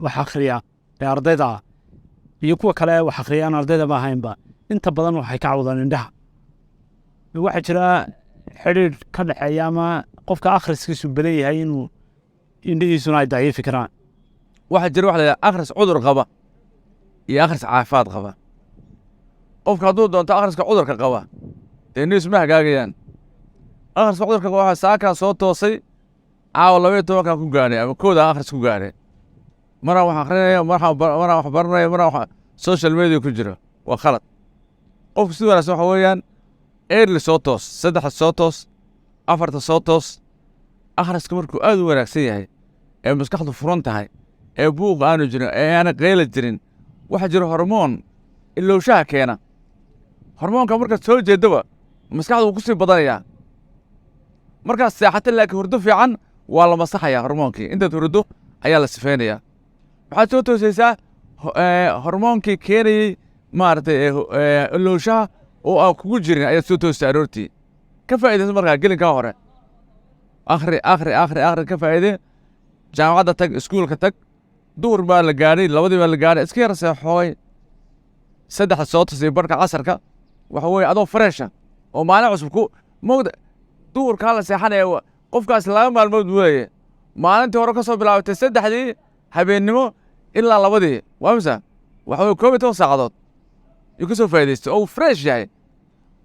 wax akhriya ee ardayda ah iyo kuwa kale wax akhriya aan ardayda ma ahaynba inta badan waxay ka cawdaan indhaha. Waxaa jira xiriir ka dhaxeeya ama qofka akhriskiisu badan yahay inuu indhihiisuna ay daciifi karaan. waxaa jira wax la yidhaha akhris cudur qaba iyo akhris caafimaad qaba. qofka hadduu doonto akhriska cudurka qaba dee indhihiisu ma hagaagayaan. akhriska cudurka qaba waxaa saakaa soo toosay caawa 12 ku gaadhay ama kooda akhris ku gaadhay. maraan wax akhrinaya maraan wax baranaya maraan wax social media ku jiro waa khalad. qofku si wanaagsan waxa weeyaan early soo toos 3 soo toos 4 soo toos. akhriska markuu aad u wanaagsan yahay ee maskaxdu furan tahay ee buuq aanu jirin ee aan qeyla jirin waxaa jira hormoon ilowshaha keena. hormoonka markaad soo jeedaba maskaxdu wuu ku sii badanayaa. markaad seexato laakiin hurdo fiican waa la masaxayaa hormoonkii intaad hurdo ayaa la sifeynayaa. waxaad soo toosaysaa hormoonkii keenayey maaragtay ilowshaha oo aan kugu jirin ayaad soo toostaa aroortii. ka faa'iidaysa markaa gelinkaa hore akhri ka faa'iide. jaamacadda tag iskuulka tag duhur baa la gaadhay 2 baa la gaadhay iska yar seexooy 3 soo toosay barka casarka waxa weeye adoo freesha oo maalin cusub ku moogda duhurkaa la seexanaya qofkaas 2 maalmood weeye maalintii hore ka soo bilaabatay 3dii habeennimo ilaa 2dii waa misa waxa weeye 12 saacadood iyo ka soo faa'iidaystay oo fresh yahay.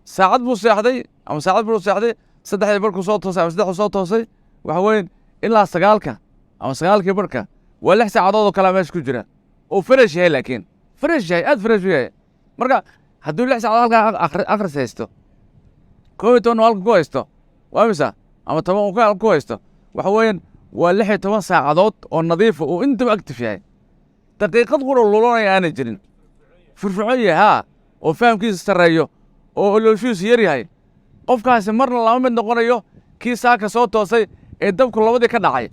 saacad buu seexday ama saacad buu seexday 3dii barku soo toosay ama 3 soo toosay waxa weeye ilaa 9 ama 9kii barka waa 6 saacadood oo kala meesha ku jira oo fresh yahay laakiin fresh yahay aad fresh yahay. marka hadduu 6 saacadood halkaa akhris haysto 12 halka ku haysto waa misa ama 10 halka ku haysto waxa weeyaan waa 16 saacadood oo nadiif oo intaba active yahay. daqiiqad qura lulonaya aanay jirin firfircoon yahay haa oo fahamkiisa sareeyo oo ilowshiisu yar yahay. qofkaasi marna lama mid noqonayo kii saaka soo toosay ee dabku 2dii ka dhacay.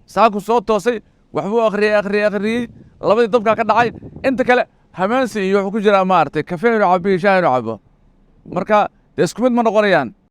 saaku soo toosay waxbuu akhriyey 2dii dabkaa ka dhacay inta kale hamaansi iyo wuxuu ku jiraa maaragtay kafee inuu cabo iyo shaah inuu cabo. marka dee isku mid ma noqonayaan.